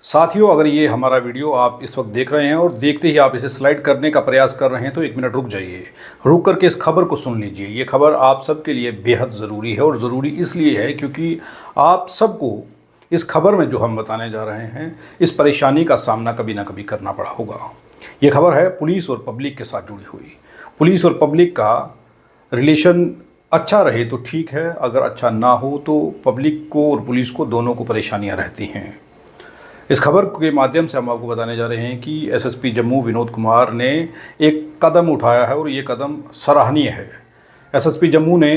साथियों, अगर ये हमारा वीडियो आप इस वक्त देख रहे हैं और देखते ही आप इसे स्लाइड करने का प्रयास कर रहे हैं तो एक मिनट रुक जाइए। रुक करके इस खबर को सुन लीजिए। ये खबर आप सबके लिए बेहद ज़रूरी है और ज़रूरी इसलिए है क्योंकि आप सबको इस खबर में जो हम बताने जा रहे हैं इस परेशानी का सामना कभी ना कभी करना पड़ा होगा। ये खबर है पुलिस और पब्लिक के साथ जुड़ी हुई। पुलिस और पब्लिक का रिलेशन अच्छा रहे तो ठीक है, अगर अच्छा ना हो तो पब्लिक को और पुलिस को दोनों को परेशानियां रहती हैं। इस खबर के माध्यम से हम आपको बताने जा रहे हैं कि एसएसपी जम्मू विनोद कुमार ने एक कदम उठाया है और ये कदम सराहनीय है। एसएसपी जम्मू ने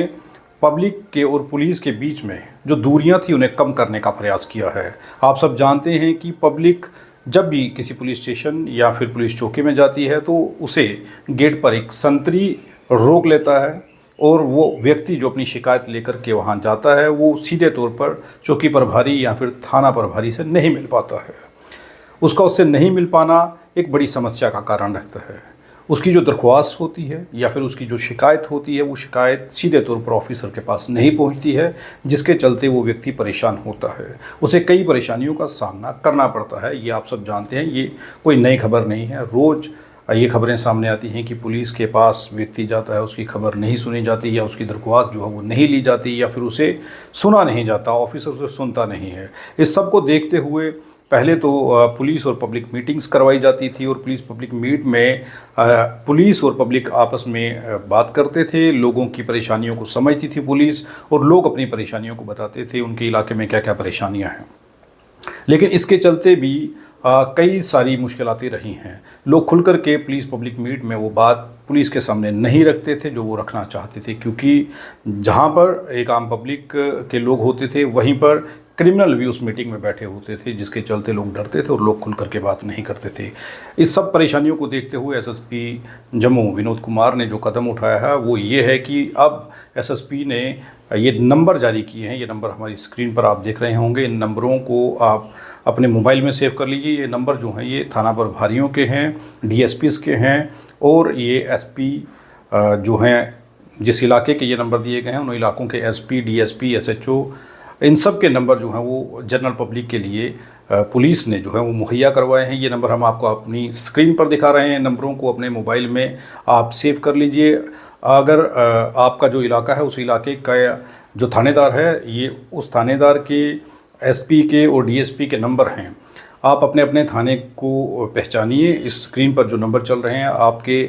पब्लिक के और पुलिस के बीच में जो दूरियां थी उन्हें कम करने का प्रयास किया है। आप सब जानते हैं कि पब्लिक जब भी किसी पुलिस स्टेशन या फिर पुलिस चौकी में जाती है तो उसे गेट पर एक संतरी रोक लेता है और वो व्यक्ति जो अपनी शिकायत लेकर के वहाँ जाता है वो सीधे तौर पर चौकी प्रभारी या फिर थाना प्रभारी से नहीं मिल पाता है। उसका उससे नहीं मिल पाना एक बड़ी समस्या का कारण रहता है। उसकी जो दरख्वास्त होती है या फिर उसकी जो शिकायत होती है वो शिकायत सीधे तौर पर ऑफिसर के पास नहीं पहुंचती है, जिसके चलते वो व्यक्ति परेशान होता है। उसे कई परेशानियों का सामना करना पड़ता है। ये आप सब जानते हैं, ये कोई नई खबर नहीं है। रोज़ ये खबरें सामने आती हैं कि पुलिस के पास व्यक्ति जाता है, उसकी खबर नहीं सुनी जाती या उसकी दरख्वास्त जो है वो नहीं ली जाती या फिर उसे सुना नहीं जाता, ऑफिसर उसे सुनता नहीं है। इस सब को देखते हुए पहले तो पुलिस और पब्लिक मीटिंग्स करवाई जाती थी और पुलिस पब्लिक मीट में पुलिस और पब्लिक आपस में बात करते थे, लोगों की परेशानियों को समझती थी पुलिस और लोग अपनी परेशानियों को बताते थे, उनके इलाके में क्या क्या परेशानियाँ हैं। लेकिन इसके चलते भी कई सारी मुश्किलातें रही हैं। लोग खुल कर के पुलिस पब्लिक मीट में वो बात पुलिस के सामने नहीं रखते थे जो वो रखना चाहते थे, क्योंकि जहाँ पर एक आम पब्लिक के लोग होते थे वहीं पर क्रिमिनल भी उस मीटिंग में बैठे होते थे, जिसके चलते लोग डरते थे और लोग खुल करके बात नहीं करते थे। इस सब परेशानियों को देखते हुए एसएसपी जम्मू विनोद कुमार ने जो कदम उठाया है वो ये है कि अब एसएसपी ने ये नंबर जारी किए हैं। ये नंबर हमारी स्क्रीन पर आप देख रहे होंगे। इन नंबरों को आप अपने मोबाइल में सेव कर लीजिए। ये नंबर जो हैं ये थाना प्रभारियों के हैं, डीएसपीज़ के हैं और ये एसपी जो हैं, जिस इलाके के ये नंबर दिए गए हैं उन इलाकों के एसपी, डीएसपी, एसएचओ, इन सब के नंबर जो हैं वो जनरल पब्लिक के लिए पुलिस ने जो है वो मुहैया करवाए हैं। ये नंबर हम आपको अपनी स्क्रीन पर दिखा रहे हैं। नंबरों को अपने मोबाइल में आप सेव कर लीजिए। अगर आपका जो इलाका है उस इलाके का जो थानेदार है ये उस थानेदार के एसपी के और डीएसपी के नंबर हैं। आप अपने अपने थाने को पहचानिए। इस स्क्रीन पर जो नंबर चल रहे हैं, आपके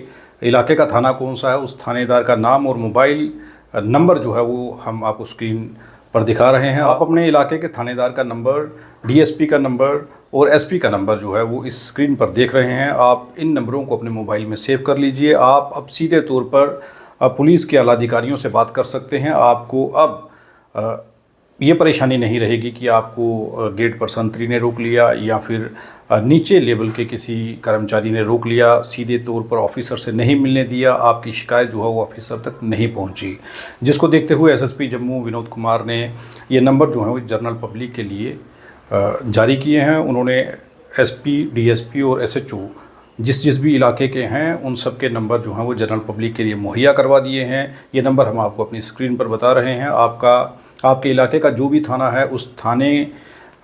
इलाके का थाना कौन सा है उस थानेदार का नाम और मोबाइल नंबर जो है वो हम आपको स्क्रीन पर दिखा रहे हैं। आप अपने इलाके के थानेदार का नंबर, डीएसपी का नंबर और एसपी का नंबर जो है वो इस स्क्रीन पर देख रहे हैं। आप इन नंबरों को अपने मोबाइल में सेव कर लीजिए। आप अब सीधे तौर पर पुलिस के आला अधिकारियों से बात कर सकते हैं। आपको अब ये परेशानी नहीं रहेगी कि आपको गेट पर संतरी ने रोक लिया या फिर नीचे लेवल के किसी कर्मचारी ने रोक लिया, सीधे तौर पर ऑफिसर से नहीं मिलने दिया, आपकी शिकायत जो है वो ऑफिसर तक नहीं पहुंची। जिसको देखते हुए एसएसपी जम्मू विनोद कुमार ने ये नंबर जो है वो जनरल पब्लिक के लिए जारी किए हैं। उन्होंने एसपी, डीएसपी और एसएचओ जिस भी इलाके के हैं उन सब के नंबर जो हैं वो जनरल पब्लिक के लिए मुहैया करवा दिए हैं। ये नंबर हम आपको अपनी स्क्रीन पर बता रहे हैं। आपके इलाके का जो भी थाना है उस थाने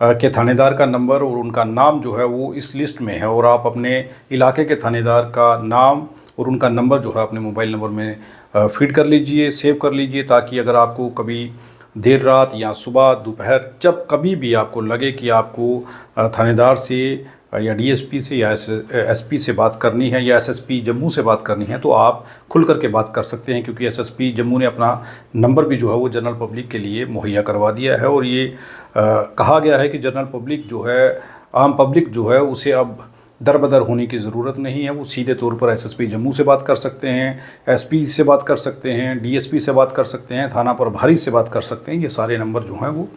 के थानेदार का नंबर और उनका नाम जो है वो इस लिस्ट में है और आप अपने इलाके के थानेदार का नाम और उनका नंबर जो है अपने मोबाइल नंबर में फीड कर लीजिए, सेव कर लीजिए, ताकि अगर आपको कभी देर रात या सुबह, दोपहर, जब कभी भी आपको लगे कि आपको थानेदार से या डीएसपी से या एसपी से बात करनी है या एसएसपी जम्मू से बात करनी है तो आप खुल करके बात कर सकते हैं, क्योंकि एसएसपी जम्मू ने अपना नंबर भी जो है वो जनरल पब्लिक के लिए मुहैया करवा दिया है। और ये कहा गया है कि जनरल पब्लिक जो है, आम पब्लिक जो है, उसे अब दर बदर होने की ज़रूरत नहीं है। वो सीधे तौर पर एसएसपी जम्मू से बात कर सकते हैं, एसपी से बात कर सकते हैं, डीएसपी से बात कर सकते हैं, थाना प्रभारी से बात कर सकते हैं। ये सारे नंबर जो हैं वो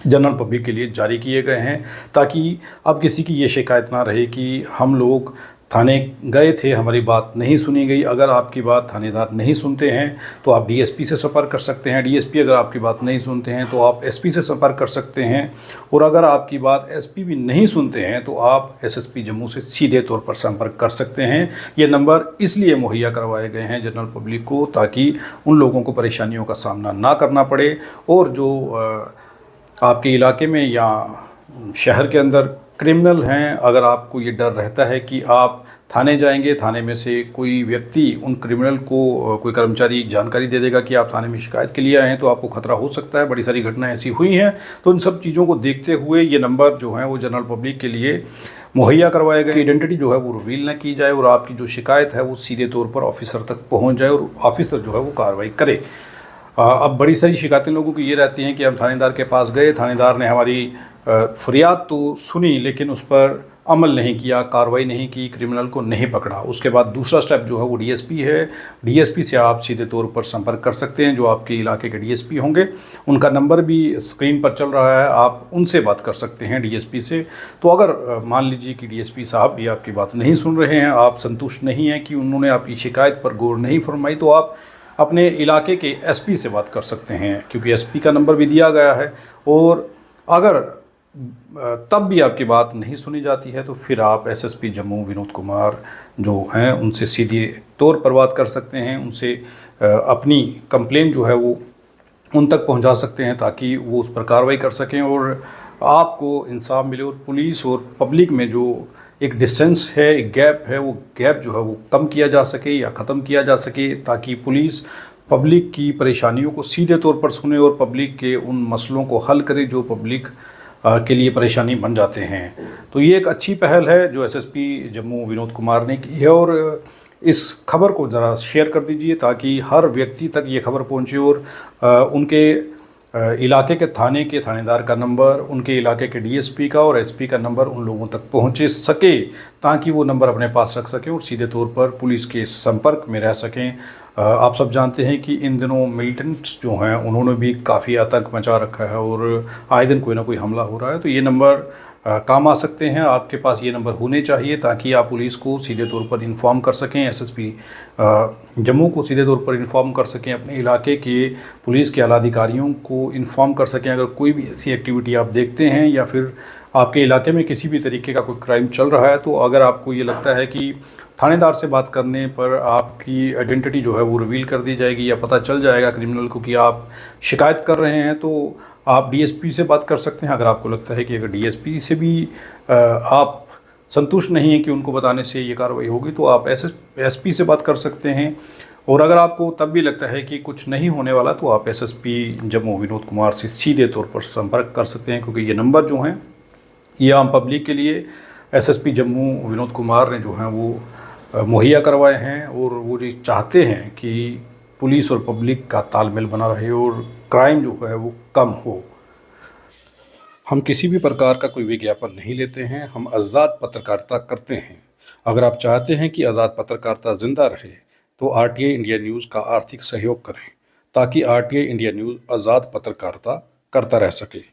जनरल पब्लिक के लिए जारी किए गए हैं, ताकि अब किसी की ये शिकायत ना रहे कि हम लोग थाने गए थे, हमारी बात नहीं सुनी गई। अगर आपकी बात थानेदार नहीं सुनते हैं तो आप डीएसपी से संपर्क कर सकते हैं। डीएसपी अगर आपकी बात नहीं सुनते हैं तो आप एसपी से संपर्क कर सकते हैं। और अगर आपकी बात एसपी भी नहीं सुनते हैं तो आप एसएसपी जम्मू से सीधे तौर पर संपर्क कर सकते हैं। ये नंबर इसलिए मुहैया करवाए गए हैं जनरल पब्लिक को, ताकि उन लोगों को परेशानियों का सामना ना करना पड़े और जो आपके इलाके में या शहर के अंदर क्रिमिनल हैं, अगर आपको ये डर रहता है कि आप थाने जाएंगे, थाने में से कोई व्यक्ति उन क्रिमिनल को, कोई कर्मचारी जानकारी दे देगा कि आप थाने में शिकायत के लिए आए हैं, तो आपको खतरा हो सकता है। बड़ी सारी घटनाएं ऐसी हुई हैं। तो इन सब चीज़ों को देखते हुए ये नंबर जो है वो जनरल पब्लिक के लिए मुहैया करवाया गया। आइडेंटिटी जो है वो रिवील ना की जाए और आपकी जो शिकायत है वो सीधे तौर पर ऑफिसर तक पहुँच जाए और ऑफिसर जो है वो कार्रवाई करे। अब बड़ी सारी शिकायतें लोगों की ये रहती हैं कि हम थानेदार के पास गए, थानेदार ने हमारी फरियाद तो सुनी लेकिन उस पर अमल नहीं किया, कार्रवाई नहीं की, क्रिमिनल को नहीं पकड़ा। उसके बाद दूसरा स्टेप जो है वो डीएसपी है। डीएसपी से आप सीधे तौर पर संपर्क कर सकते हैं, जो आपके इलाके के डीएसपी होंगे। उनका नंबर भी स्क्रीन पर चल रहा है, आप उनसे बात कर सकते हैं डीएसपी से। तो अगर मान लीजिए कि डीएसपी साहब भी आपकी बात नहीं सुन रहे हैं, आप संतुष्ट नहीं हैं कि उन्होंने आपकी शिकायत पर गौर नहीं फरमाई, तो आप अपने इलाके के एसपी से बात कर सकते हैं, क्योंकि एसपी का नंबर भी दिया गया है। और अगर तब भी आपकी बात नहीं सुनी जाती है तो फिर आप एसएसपी जम्मू विनोद कुमार जो हैं उनसे सीधे तौर पर बात कर सकते हैं। उनसे अपनी कंप्लेन जो है वो उन तक पहुंचा सकते हैं ताकि वो उस पर कार्रवाई कर सकें और आपको इंसाफ मिले और पुलिस और पब्लिक में जो एक डिस्टेंस है, एक गैप है, वो गैप जो है वो कम किया जा सके या ख़त्म किया जा सके, ताकि पुलिस पब्लिक की परेशानियों को सीधे तौर पर सुने और पब्लिक के उन मसलों को हल करे जो पब्लिक के लिए परेशानी बन जाते हैं। तो ये एक अच्छी पहल है जो एसएसपी जम्मू विनोद कुमार ने की है और इस खबर को ज़रा शेयर कर दीजिए ताकि हर व्यक्ति तक ये खबर पहुंचे और उनके इलाके के थाने के थानेदार का नंबर, उनके इलाके के डीएसपी का और एसपी का नंबर उन लोगों तक पहुंचे सके, ताकि वो नंबर अपने पास रख सकें और सीधे तौर पर पुलिस के संपर्क में रह सकें। आप सब जानते हैं कि इन दिनों मिलिटेंट्स जो हैं उन्होंने भी काफ़ी आतंक मचा रखा है और आए दिन कोई ना कोई हमला हो रहा है। तो ये नंबर काम आ सकते हैं, आपके पास ये नंबर होने चाहिए ताकि आप पुलिस को सीधे तौर पर इन्फॉर्म कर सकें, एसएसपी जम्मू को सीधे तौर पर इन्फॉर्म कर सकें, अपने इलाके के पुलिस के आला अधिकारियों को इन्फॉर्म कर सकें। अगर कोई भी ऐसी एक्टिविटी आप देखते हैं या फिर आपके इलाके में किसी भी तरीके का कोई क्राइम चल रहा है, तो अगर आपको ये लगता है कि थानेदार से बात करने पर आपकी आइडेंटिटी जो है वो रिवील कर दी जाएगी या पता चल जाएगा क्रिमिनल को कि आप शिकायत कर रहे हैं, तो आप डीएसपी से बात कर सकते हैं। अगर आपको लगता है कि अगर डीएसपी से भी आप संतुष्ट नहीं हैं कि उनको बताने से ये कार्रवाई होगी, तो आप एसपी से बात कर सकते हैं। और अगर आपको तब भी लगता है कि कुछ नहीं होने वाला, तो आप एसएसपी जम्मू विनोद कुमार से सीधे तौर पर संपर्क कर सकते हैं, क्योंकि ये नंबर जो हैं ये आम पब्लिक के लिए एसएसपी जम्मू विनोद कुमार ने जो हैं वो मुहैया करवाए हैं और वो जो चाहते हैं कि पुलिस और पब्लिक का तालमेल बना रहे और क्राइम जो है वो कम हो। हम किसी भी प्रकार का कोई विज्ञापन नहीं लेते हैं, हम आज़ाद पत्रकारिता करते हैं। अगर आप चाहते हैं कि आज़ाद पत्रकारिता जिंदा रहे तो आरटीआई इंडिया न्यूज़ का आर्थिक सहयोग करें ताकि आरटीआई इंडिया न्यूज़ आज़ाद पत्रकारिता करता रह सके।